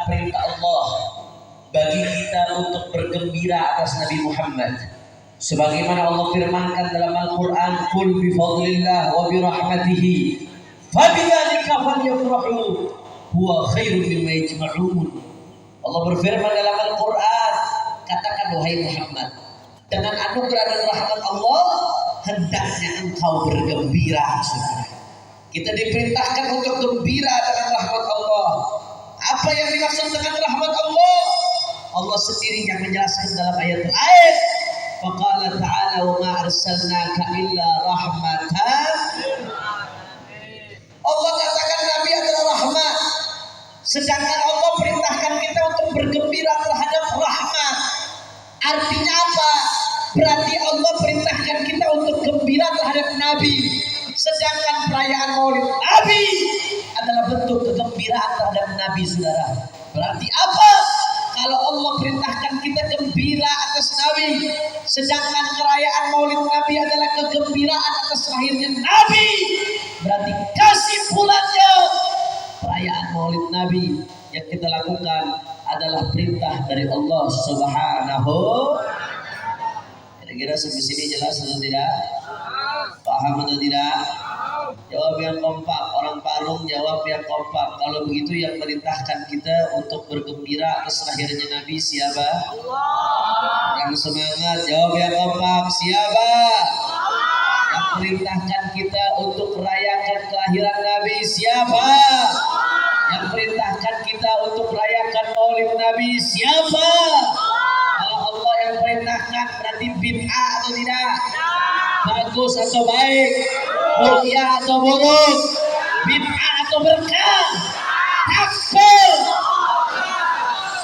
perintah Allah bagi kita untuk bergembira atas Nabi Muhammad. Sebagaimana Allah firmankan dalam Al-Quran, "Qul bi fadlillah wa bi rahmatihi fabidzalika falyafrahu huwa khairun mimma yajma'un." Allah berfirman dalam Al-Quran, katakan wahai Muhammad, dengan anugerah dan rahmat Allah hendaknya engkau bergembira. Saudara, kita diperintahkan untuk gembira dengan rahmat Allah. Apa yang dimaksud dengan rahmat Allah? Allah sendiri yang menjelaskan dalam ayat lain. Faqala ta'ala wa ma arsalnaka illa rahmatan. Allah katakan Nabi adalah rahmat. Sedangkan Allah perintahkan kita untuk bergembira terhadap rahmat. Artinya apa? Berarti Allah perintahkan kita untuk gembira terhadap Nabi. Sedangkan perayaan Maulid Nabi adalah bentuk kegembiraan terhadap Nabi, saudara. Berarti apa? Kalau Allah perintahkan kita gembira atas Nabi, sedangkan perayaan Maulid Nabi adalah kegembiraan atas lahirnya Nabi, berarti kesimpulannya perayaan Maulid Nabi yang kita lakukan adalah perintah dari Allah Subhanahu. Kira-kira sampai sini jelas atau tidak? Paham atau tidak? Jawab yang kompak. Orang Parung jawab yang kompak. Kalau begitu yang merintahkan kita untuk bergembira atas lahirnya Nabi siapa? Yang semangat jawab yang kompak. Siapa? Yang merintahkan kita untuk merayakan kelahiran Nabi siapa? Yang perintahkan kita untuk merayakan Maulid Nabi siapa? Kalau Allah yang perintahkan berarti bid'ah atau tidak? Bagus atau baik? Mulia atau buruk? Bid'ah atau berkah? Takbir.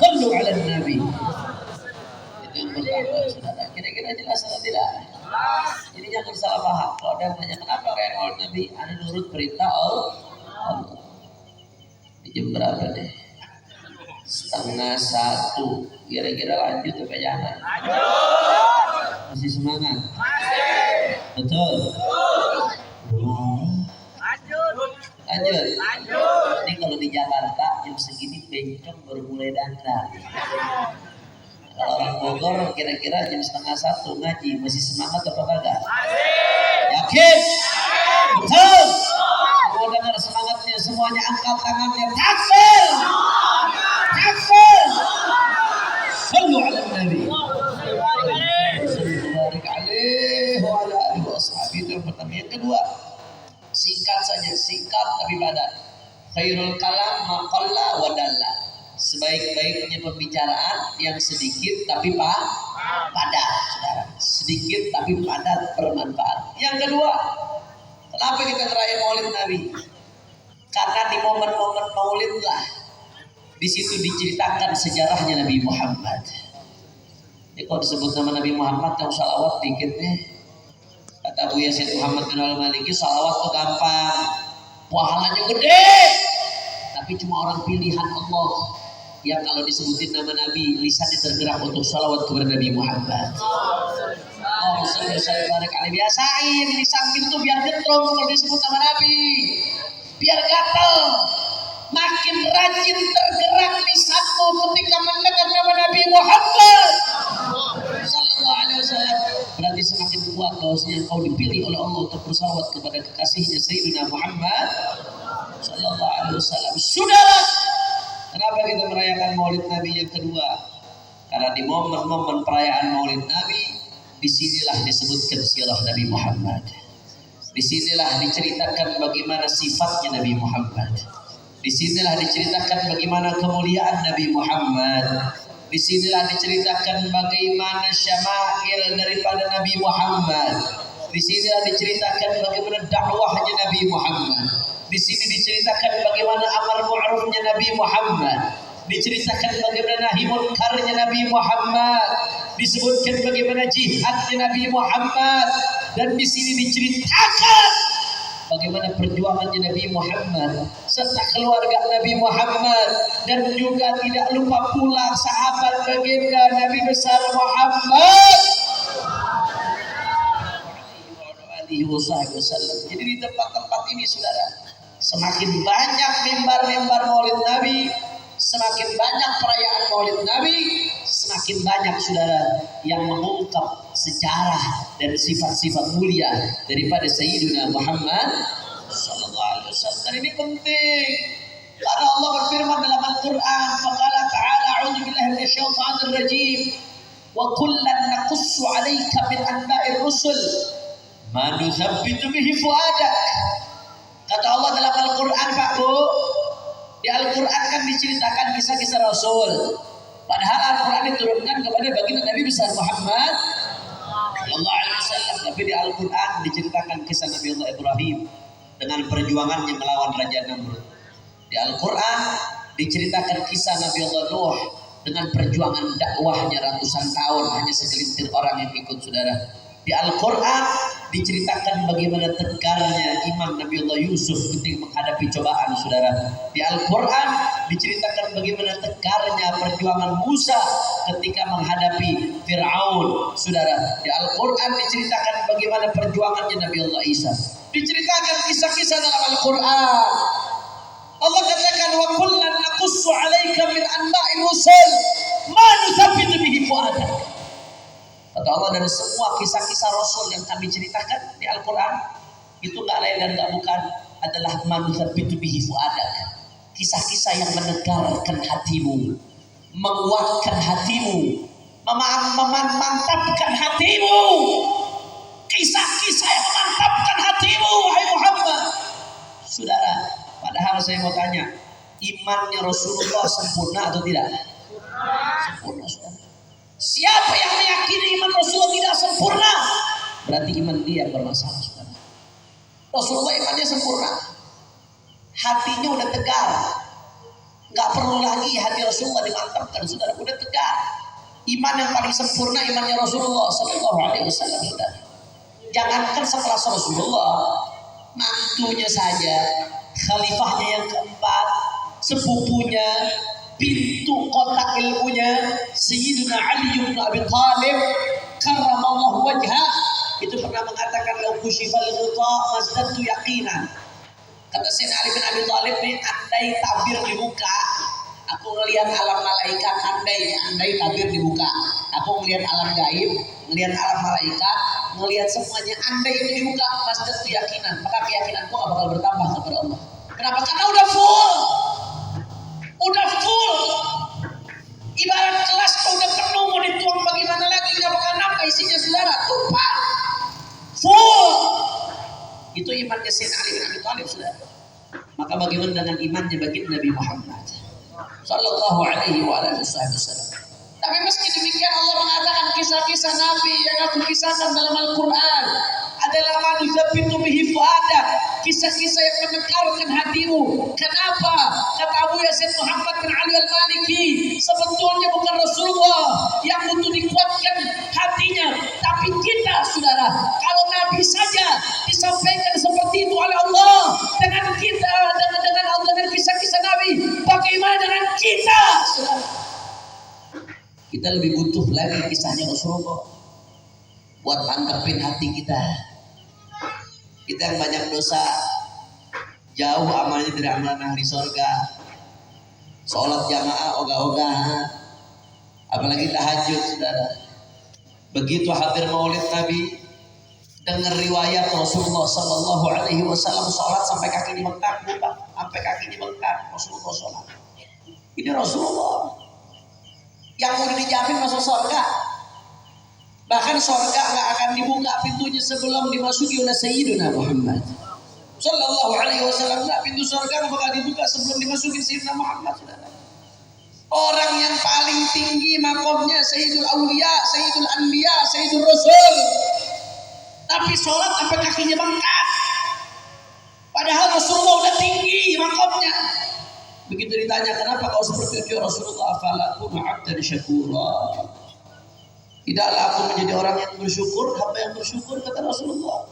Sallu ala Nabi. Itu yang pertama, saudara. Kira-kira jelas atau tidak? Jadi jangan salah paham. Kalau ada yang tanya kenapa kayak Maulid Nabi, ada nurut perintah Allah. Di jam berapa deh? 12:30. Kira-kira lanjut atau jangan? Masih semangat? Betul? Lanjut. Ini kalau di Jakarta jam segini bencong baru mulai dandan. Kalau orang Bogor kira-kira jam 12:30 ngaji, masih semangat apa kagak? Yakin? Betul? Mau dengar semangatnya semuanya angkat tangannya. Takbir! Takbir! Sallu ala Nabi. Barik alaihi wa ala alihi wa ashabihi. Itu yang pertama. Yang kedua, singkat saja, singkat tapi padat. Khairul kalam ma qalla wa dalla. Sebaik-baiknya pembicaraan yang sedikit tapi padat, saudara. Sedikit tapi padat bermanfaat. Yang kedua, kenapa kita merayakan Maulid Nabi? Karena di momen-momen Maulid lah di situ diceritakan sejarahnya Nabi Muhammad. Jadi kalau disebut nama Nabi Muhammad yang salawat dikit nih. Kata Buya Syed Muhammad bin Al-Maliki, salawat itu gampang, pahalanya gede, tapi cuma orang pilihan Allah yang kalau disebutin nama Nabi lisannya tergerak untuk salawat kepada Nabi Muhammad. Oh, saya barek kali biasain lisan itu biar getrom kalau disebut nama Nabi, biar gatel. Makin rajin tergerak lisanmu ketika mendengar nama Nabi Muhammad sallallahu alaihi wasallam, berarti semakin kuat bahwasanya kau dipilih oleh Allah untuk bersalawat kepada kekasihnya Sayyidina Muhammad sallallahu alaihi wasallam. Saudara, kenapa kita merayakan Maulid Nabi yang kedua? Karena di momen-momen perayaan Maulid Nabi, disinilah disebutkan sirah Nabi Muhammad. Disinilah diceritakan bagaimana sifatnya Nabi Muhammad. Disinilah diceritakan bagaimana kemuliaan Nabi Muhammad. Disinilah diceritakan bagaimana syama'il daripada Nabi Muhammad. Disinilah diceritakan bagaimana dakwahnya Nabi Muhammad. Di sini diceritakan bagaimana amar ma'rufnya Nabi Muhammad. Diceritakan bagaimana nahi munkarnya Nabi Muhammad. Disebutkan bagaimana jihadnya Nabi Muhammad. Dan di sini diceritakan bagaimana perjuangannya Nabi Muhammad serta keluarga Nabi Muhammad, dan juga tidak lupa pula sahabat baginda Nabi besar Muhammad. Jadi di tempat-tempat ini, saudara, semakin banyak mimbar-mimbar Maulid Nabi, semakin banyak perayaan Maulid Nabi, semakin banyak saudara yang mengungkap sejarah dan sifat-sifat mulia daripada Sayyidina Muhammad sallallahu alaihi wasallam. Dan ini penting karena Allah berfirman dalam Al-Qur'an, faqala ta'ala a'udzu billahi minasyaitonir rajim wa kullan naqussu 'alaika min anba'ir rusul ma nuthabbitu bihi fuadak. Kata Allah dalam Al-Qur'an, Pak Bu, di Al-Quran kan diceritakan kisah-kisah Rasul. Padahal Al-Quran diturunkan kepada baginda Nabi besar Muhammad sallallahu alaihi wasallam. Tapi di Al-Quran diceritakan kisah Nabi Allah Ibrahim dengan perjuangannya melawan Raja Namrud. Di Al-Quran diceritakan kisah Nabi Allah Nuh dengan perjuangan dakwahnya ratusan tahun, hanya segelintir orang yang ikut saudara. Di Al-Quran diceritakan bagaimana tegarnya iman Nabi Allah Yusuf ketika menghadapi cobaan saudara. Di Al-Quran diceritakan bagaimana tegarnya perjuangan Musa ketika menghadapi Fir'aun saudara. Di Al-Quran diceritakan bagaimana perjuangannya Nabi Allah Isa. Diceritakan kisah-kisah dalam Al-Quran. Allah katakan wa kullan naqussu 'alaika min anba'il rusul ma nuthabbitu bihi fuadak. Kata Allah, dan semua kisah-kisah Rasul yang kami ceritakan di Al-Quran itu gak lain dan gak bukan adalah manuthabbitu bihi fuadak, kisah-kisah yang menegarkan hatimu, menguatkan hatimu, memantapkan hatimu, kisah-kisah yang memantapkan hatimu wahai Muhammad. Saudara, padahal saya mau tanya, imannya Rasulullah sempurna atau tidak? Sempurna saudara. Siapa yang meyakini iman Rasulullah tidak sempurna, berarti iman dia yang bermasalah saudara. Rasulullah imannya sempurna, hatinya udah tegar, nggak perlu lagi hati Rasulullah dimantapkan saudara, udah tegar. Iman yang paling sempurna imannya Rasulullah sallallahu alaihi wasallam saudara. Jangankan sekelas Rasulullah, mantunya saja, khalifahnya yang keempat, sepupunya, pintu kotak ilmunya Sayyidina Ali bin Abi Thalib karramallahu wajhah itu pernah mengatakan lau kushifal ghita mazdadtu yaqinan. Kata Sayyidina Ali bin Abi Thalib nih, andai tabir dibuka, aku ngelihat alam malaikat, andai tabir dibuka, aku ngelihat alam gaib, ngelihat alam malaikat, ngelihat semuanya, andai itu dibuka mazdadtu yaqinan, maka keyakinanku gak bakal bertambah kepada Allah. Kenapa? Karena udah full. Ibarat kelas kau udah penuh, mau dituang bagaimana lagi, gak bakal nambah isinya saudara, tumpah full. Itu imannya Sayyidina Ali bin Abi Thalib saudara. Maka bagaimana dengan imannya baginda Nabi Muhammad sallallahu alaihi wasallam. Tapi meski demikian Allah mengatakan kisah-kisah Nabi yang aku kisahkan dalam Al-Quran adalah manuthabbitu bihi fuadak, kisah-kisah yang menegarkan hatimu. Kenapa? Kata Abu Yasin Muhammad bin Ali Al-Maliki, sebetulnya bukan Rasulullah yang butuh dikuatkan hatinya, tapi kita saudara. Kalau Nabi saja disampaikan seperti itu oleh Allah dengan kita, dengan kisah-kisah Nabi, bagaimana dengan kita saudara? Kita lebih butuh lagi kisahnya Rasulullah buat mantapin hati kita. Kita yang banyak dosa, jauh amalnya dari amalan ahli sorga, sholat jamaah ogah-ogahan, apalagi tahajud saudara. Begitu hadir Maulid Nabi, dengar riwayat Rasulullah sallallahu alaihi wasallam sholat sampai kakinya bengkak, sampai kakinya bengkak Rasulullah sholat. Ini Rasulullah yang udah dijamin masuk surga. Bahkan surga nggak akan dibuka pintunya sebelum dimasuki oleh Sayyidina Muhammad sallallahu alaihi wasallam. Pintu surga nggak bakal dibuka sebelum dimasuki Sayyidina Muhammad saudara. Orang yang paling tinggi makomnya Sayyidul Auliya, Sayyidul Anbiya, Sayyidul Rasul, tapi sholat sampai kakinya bengkak. Padahal Rasulullah udah tinggi makomnya. Begitu ditanya kenapa kau seperti itu Rasulullah, falakun abdan syakura, tidaklah aku menjadi orang yang bersyukur, hamba yang bersyukur, kata Rasulullah.